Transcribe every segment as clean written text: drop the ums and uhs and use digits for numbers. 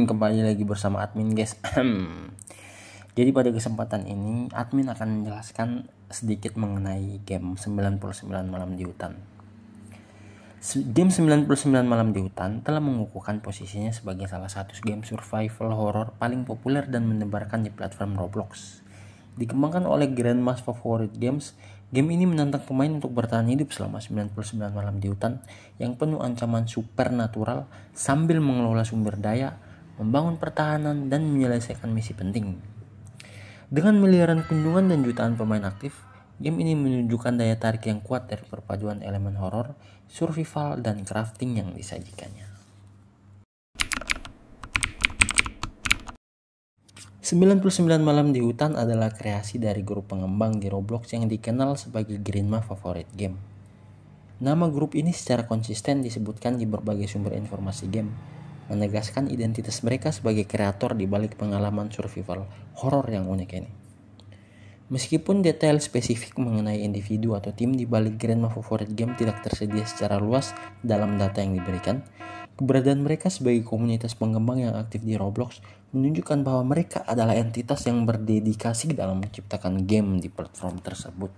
Kembali lagi bersama admin guys. Jadi pada kesempatan ini admin akan menjelaskan sedikit mengenai game 99 Malam di Hutan. Game 99 Malam di Hutan telah mengukuhkan posisinya sebagai salah satu game survival horror paling populer dan menyebarkan di platform Roblox. Dikembangkan oleh Grandma's Favorite Games, game ini menantang pemain untuk bertahan hidup selama 99 malam di hutan yang penuh ancaman supernatural sambil mengelola sumber daya, membangun pertahanan, dan menyelesaikan misi penting. Dengan miliaran kunjungan dan jutaan pemain aktif, game ini menunjukkan daya tarik yang kuat dari perpaduan elemen horor, survival, dan crafting yang disajikannya. 99 Malam di Hutan adalah kreasi dari grup pengembang di Roblox yang dikenal sebagai Grandma's Favorite Game. Nama grup ini secara konsisten disebutkan di berbagai sumber informasi game, menegaskan identitas mereka sebagai kreator di balik pengalaman survival horor yang unik ini. Meskipun detail spesifik mengenai individu atau tim di balik Grandma's Favorite Game tidak tersedia secara luas dalam data yang diberikan, keberadaan mereka sebagai komunitas pengembang yang aktif di Roblox menunjukkan bahwa mereka adalah entitas yang berdedikasi dalam menciptakan game di platform tersebut.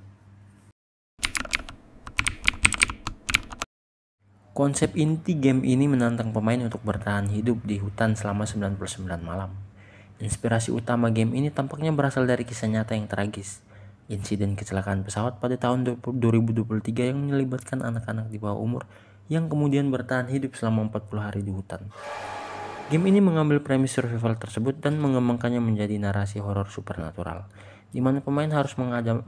Konsep inti game ini menantang pemain untuk bertahan hidup di hutan selama 99 malam. Inspirasi utama game ini tampaknya berasal dari kisah nyata yang tragis. Insiden kecelakaan pesawat pada tahun 2023 yang melibatkan anak-anak di bawah umur yang kemudian bertahan hidup selama 40 hari di hutan. Game ini mengambil premis survival tersebut dan mengembangkannya menjadi narasi horor supernatural, di mana pemain harus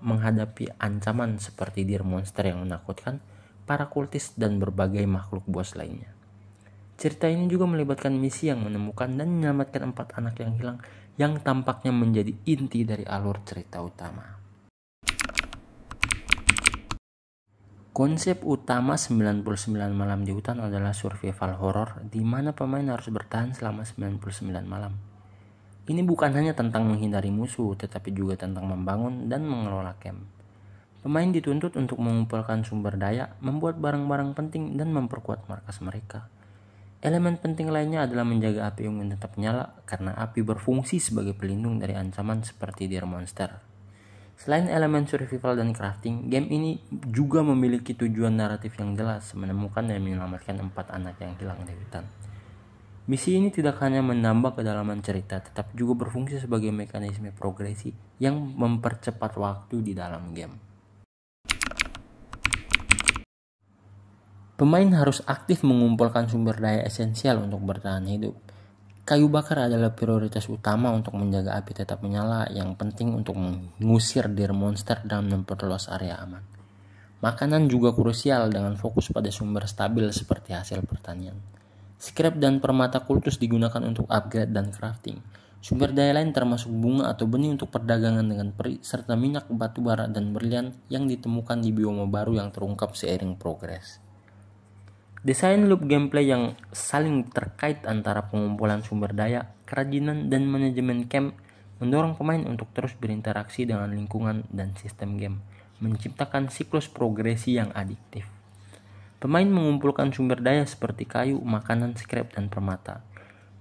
menghadapi ancaman seperti deer monster yang menakutkan, para kultis, dan berbagai makhluk buas lainnya. Cerita ini juga melibatkan misi yang menemukan dan menyelamatkan 4 anak yang hilang yang tampaknya menjadi inti dari alur cerita utama. Konsep utama 99 Malam di Hutan adalah survival horror di mana pemain harus bertahan selama 99 malam. Ini bukan hanya tentang menghindari musuh, tetapi juga tentang membangun dan mengelola camp. Pemain dituntut untuk mengumpulkan sumber daya, membuat barang-barang penting, dan memperkuat markas mereka. Elemen penting lainnya adalah menjaga api unggun tetap nyala karena api berfungsi sebagai pelindung dari ancaman seperti deer monster. Selain elemen survival dan crafting, game ini juga memiliki tujuan naratif yang jelas, menemukan dan menyelamatkan 4 anak yang hilang di hutan. Misi ini tidak hanya menambah kedalaman cerita, tetapi juga berfungsi sebagai mekanisme progresi yang mempercepat waktu di dalam game. Pemain harus aktif mengumpulkan sumber daya esensial untuk bertahan hidup. Kayu bakar adalah prioritas utama untuk menjaga api tetap menyala, yang penting untuk mengusir deer monster dan memperluas area aman. Makanan juga krusial dengan fokus pada sumber stabil seperti hasil pertanian. Scrap dan permata kultus digunakan untuk upgrade dan crafting. Sumber daya lain termasuk bunga atau benih untuk perdagangan dengan peri, serta minyak, batu bara, dan berlian yang ditemukan di bioma baru yang terungkap seiring progres. Desain loop gameplay yang saling terkait antara pengumpulan sumber daya, kerajinan, dan manajemen camp mendorong pemain untuk terus berinteraksi dengan lingkungan dan sistem game, menciptakan siklus progresi yang adiktif. Pemain mengumpulkan sumber daya seperti kayu, makanan, scrap, dan permata.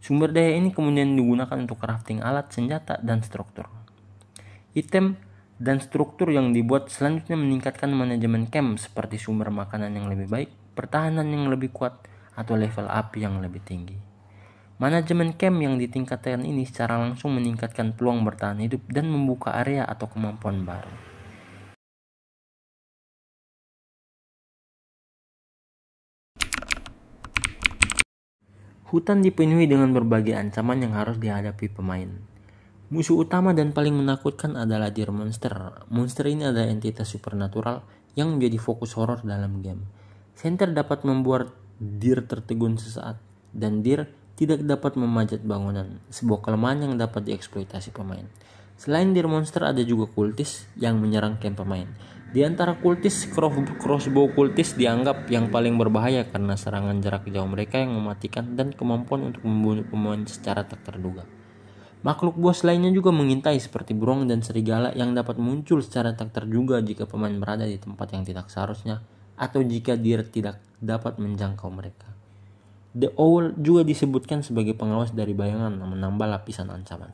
Sumber daya ini kemudian digunakan untuk crafting alat, senjata, dan struktur. Item dan struktur yang dibuat selanjutnya meningkatkan manajemen camp seperti sumber makanan yang lebih baik, pertahanan yang lebih kuat, atau level api yang lebih tinggi. Manajemen camp yang ditingkatkan ini secara langsung meningkatkan peluang bertahan hidup dan membuka area atau kemampuan baru. Hutan dipenuhi dengan berbagai ancaman yang harus dihadapi pemain. Musuh utama dan paling menakutkan adalah deer monster. Monster ini adalah entitas supernatural yang menjadi fokus horor dalam game. Center dapat membuat deer tertegun sesaat, dan deer tidak dapat memanjat bangunan, sebuah kelemahan yang dapat dieksploitasi pemain. Selain deer monster, ada juga kultis yang menyerang camp pemain. Di antara kultis, crossbow kultis dianggap yang paling berbahaya karena serangan jarak jauh mereka yang mematikan dan kemampuan untuk membunuh pemain secara tak terduga. Makhluk buas lainnya juga mengintai seperti beruang dan serigala yang dapat muncul secara tak terduga jika pemain berada di tempat yang tidak seharusnya atau jika deer tidak dapat menjangkau mereka. The Owl juga disebutkan sebagai pengawas dari bayangan yang menambah lapisan ancaman.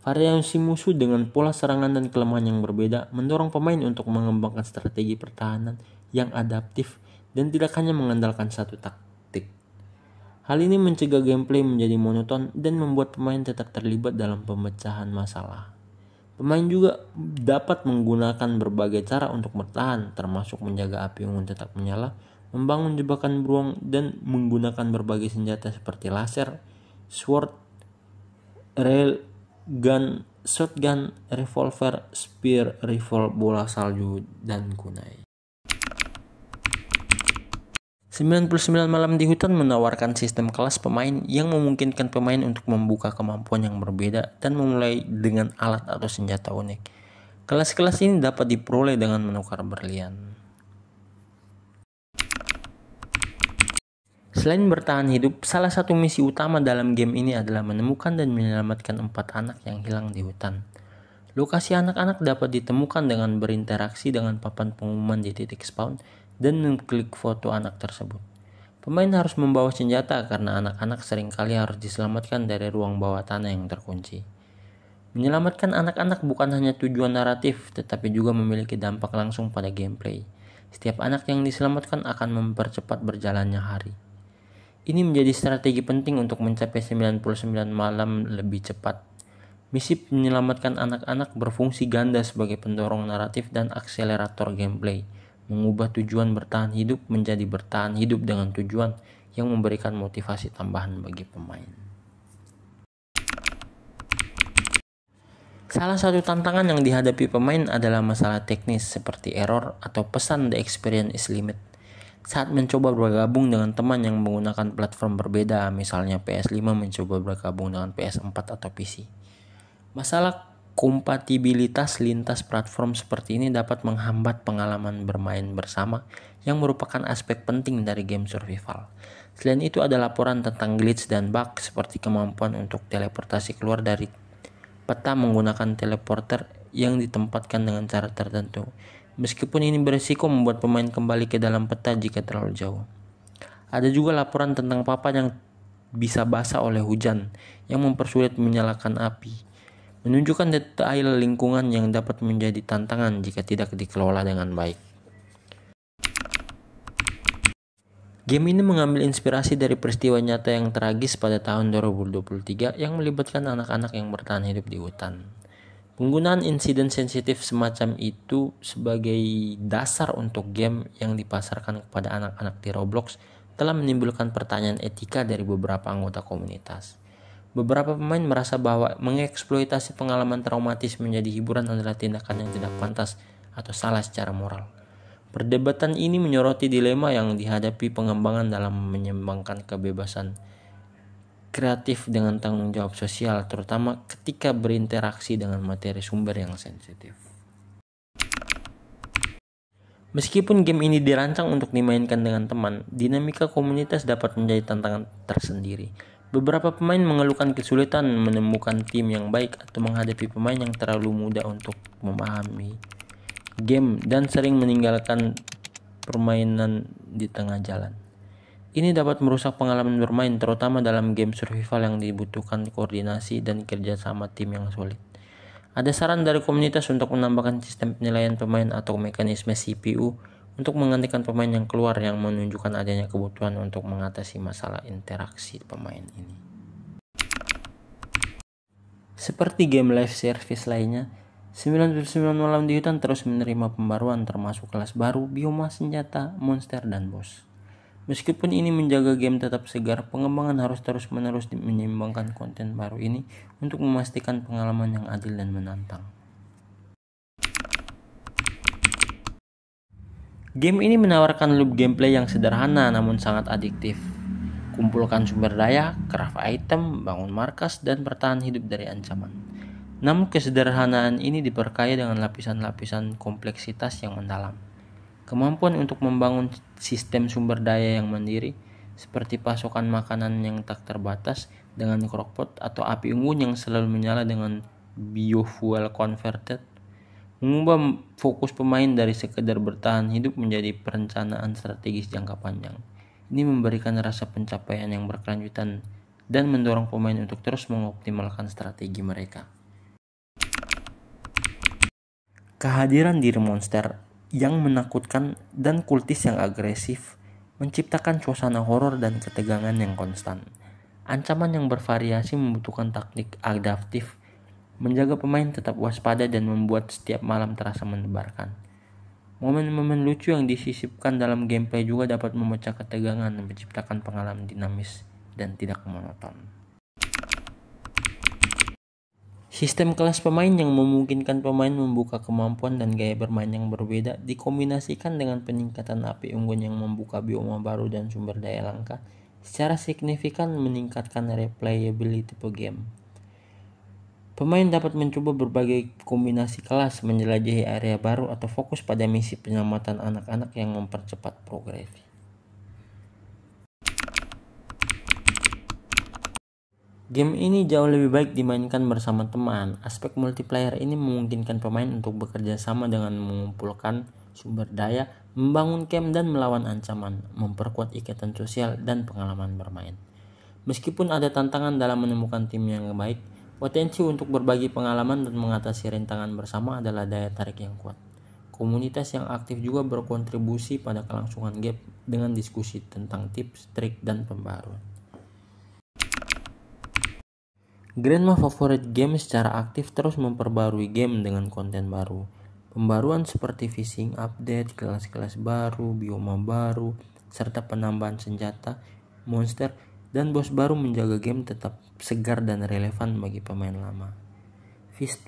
Variasi musuh dengan pola serangan dan kelemahan yang berbeda mendorong pemain untuk mengembangkan strategi pertahanan yang adaptif dan tidak hanya mengandalkan satu taktik. Hal ini mencegah gameplay menjadi monoton dan membuat pemain tetap terlibat dalam pemecahan masalah. Pemain juga dapat menggunakan berbagai cara untuk bertahan, termasuk menjaga api unggun tetap menyala, membangun jebakan beruang, dan menggunakan berbagai senjata seperti laser, sword, railgun, shotgun, revolver, spear, rifle, bola salju, dan kunai. 99 Malam di Hutan menawarkan sistem kelas pemain yang memungkinkan pemain untuk membuka kemampuan yang berbeda dan memulai dengan alat atau senjata unik. Kelas-kelas ini dapat diperoleh dengan menukar berlian. Selain bertahan hidup, salah satu misi utama dalam game ini adalah menemukan dan menyelamatkan 4 anak yang hilang di hutan. Lokasi anak-anak dapat ditemukan dengan berinteraksi dengan papan pengumuman di titik spawn dan mengklik foto anak tersebut. Pemain harus membawa senjata karena anak-anak seringkali harus diselamatkan dari ruang bawah tanah yang terkunci. Menyelamatkan anak-anak bukan hanya tujuan naratif, tetapi juga memiliki dampak langsung pada gameplay. Setiap anak yang diselamatkan akan mempercepat berjalannya hari. Ini menjadi strategi penting untuk mencapai 99 malam lebih cepat. Misi menyelamatkan anak-anak berfungsi ganda sebagai pendorong naratif dan akselerator gameplay, mengubah tujuan bertahan hidup menjadi bertahan hidup dengan tujuan yang memberikan motivasi tambahan bagi pemain. Salah satu tantangan yang dihadapi pemain adalah masalah teknis seperti error atau pesan the experience is limit. Saat mencoba bergabung dengan teman yang menggunakan platform berbeda, misalnya PS5 mencoba bergabung dengan PS4 atau PC. Masalah kompatibilitas lintas platform seperti ini dapat menghambat pengalaman bermain bersama yang merupakan aspek penting dari game survival. Selain itu ada laporan tentang glitch dan bug seperti kemampuan untuk teleportasi keluar dari peta menggunakan teleporter yang ditempatkan dengan cara tertentu. Meskipun ini beresiko membuat pemain kembali ke dalam peta jika terlalu jauh. Ada juga laporan tentang papan yang bisa basah oleh hujan yang mempersulit menyalakan api, menunjukkan detail lingkungan yang dapat menjadi tantangan jika tidak dikelola dengan baik. Game ini mengambil inspirasi dari peristiwa nyata yang tragis pada tahun 2023 yang melibatkan anak-anak yang bertahan hidup di hutan. Penggunaan insiden sensitif semacam itu sebagai dasar untuk game yang dipasarkan kepada anak-anak di Roblox telah menimbulkan pertanyaan etika dari beberapa anggota komunitas. Beberapa pemain merasa bahwa mengeksploitasi pengalaman traumatis menjadi hiburan adalah tindakan yang tidak pantas atau salah secara moral. Perdebatan ini menyoroti dilema yang dihadapi pengembangan dalam menyeimbangkan kebebasan kreatif dengan tanggung jawab sosial, terutama ketika berinteraksi dengan materi sumber yang sensitif. Meskipun game ini dirancang untuk dimainkan dengan teman, dinamika komunitas dapat menjadi tantangan tersendiri. Beberapa pemain mengeluhkan kesulitan menemukan tim yang baik atau menghadapi pemain yang terlalu muda untuk memahami game dan sering meninggalkan permainan di tengah jalan. Ini dapat merusak pengalaman bermain, terutama dalam game survival yang dibutuhkan koordinasi dan kerjasama tim yang sulit. Ada saran dari komunitas untuk menambahkan sistem penilaian pemain atau mekanisme CPU untuk menggantikan pemain yang keluar yang menunjukkan adanya kebutuhan untuk mengatasi masalah interaksi pemain ini. Seperti game live service lainnya, 99 Malam di Hutan terus menerima pembaruan termasuk kelas baru, bioma senjata, monster, dan boss. Meskipun ini menjaga game tetap segar, pengembangan harus terus-menerus menyeimbangkan konten baru ini untuk memastikan pengalaman yang adil dan menantang. Game ini menawarkan loop gameplay yang sederhana namun sangat adiktif. Kumpulkan sumber daya, craft item, bangun markas, dan bertahan hidup dari ancaman. Namun kesederhanaan ini diperkaya dengan lapisan-lapisan kompleksitas yang mendalam. Kemampuan untuk membangun sistem sumber daya yang mandiri, seperti pasokan makanan yang tak terbatas dengan crockpot atau api unggun yang selalu menyala dengan biofuel converted, mengubah fokus pemain dari sekedar bertahan hidup menjadi perencanaan strategis jangka panjang. Ini memberikan rasa pencapaian yang berkelanjutan dan mendorong pemain untuk terus mengoptimalkan strategi mereka. Kehadiran diri monster yang menakutkan dan kultis yang agresif menciptakan suasana horor dan ketegangan yang konstan. Ancaman yang bervariasi membutuhkan taktik adaptif, menjaga pemain tetap waspada dan membuat setiap malam terasa mendebarkan. Momen-momen lucu yang disisipkan dalam gameplay juga dapat memecah ketegangan dan menciptakan pengalaman dinamis dan tidak monoton. Sistem kelas pemain yang memungkinkan pemain membuka kemampuan dan gaya bermain yang berbeda dikombinasikan dengan peningkatan api unggun yang membuka bioma baru dan sumber daya langka secara signifikan meningkatkan replayability per game. Pemain dapat mencoba berbagai kombinasi kelas, menjelajahi area baru atau fokus pada misi penyelamatan anak-anak yang mempercepat progresi. Game ini jauh lebih baik dimainkan bersama teman. Aspek multiplayer ini memungkinkan pemain untuk bekerja sama dengan mengumpulkan sumber daya, membangun camp dan melawan ancaman, memperkuat ikatan sosial dan pengalaman bermain. Meskipun ada tantangan dalam menemukan tim yang baik, potensi untuk berbagi pengalaman dan mengatasi rintangan bersama adalah daya tarik yang kuat. Komunitas yang aktif juga berkontribusi pada kelangsungan game dengan diskusi tentang tips, trik, dan pembaruan. Grandma Favorite Game secara aktif terus memperbarui game dengan konten baru. Pembaruan seperti fishing update, kelas-kelas baru, bioma baru, serta penambahan senjata, monster, dan bos baru menjaga game tetap segar dan relevan bagi pemain lama.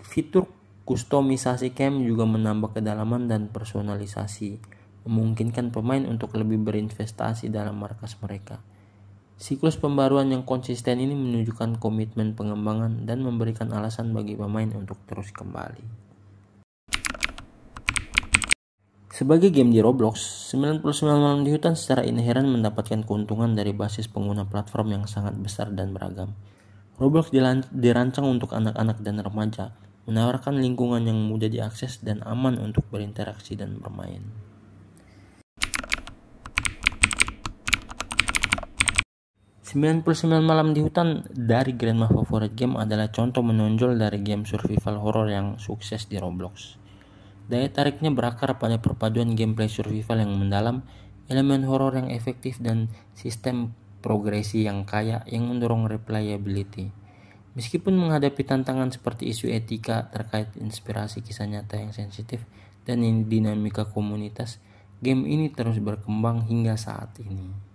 Fitur kustomisasi camp juga menambah kedalaman dan personalisasi, memungkinkan pemain untuk lebih berinvestasi dalam markas mereka. Siklus pembaruan yang konsisten ini menunjukkan komitmen pengembangan dan memberikan alasan bagi pemain untuk terus kembali. Sebagai game di Roblox, 99 Malam di Hutan secara inheren mendapatkan keuntungan dari basis pengguna platform yang sangat besar dan beragam. Roblox dirancang untuk anak-anak dan remaja, menawarkan lingkungan yang mudah diakses dan aman untuk berinteraksi dan bermain. 99 Malam di Hutan dari Grandma Favorite Game adalah contoh menonjol dari game survival horror yang sukses di Roblox. Daya tariknya berakar pada perpaduan gameplay survival yang mendalam, elemen horor yang efektif, dan sistem progresi yang kaya yang mendorong replayability. Meskipun menghadapi tantangan seperti isu etika terkait inspirasi kisah nyata yang sensitif dan dinamika komunitas, game ini terus berkembang hingga saat ini.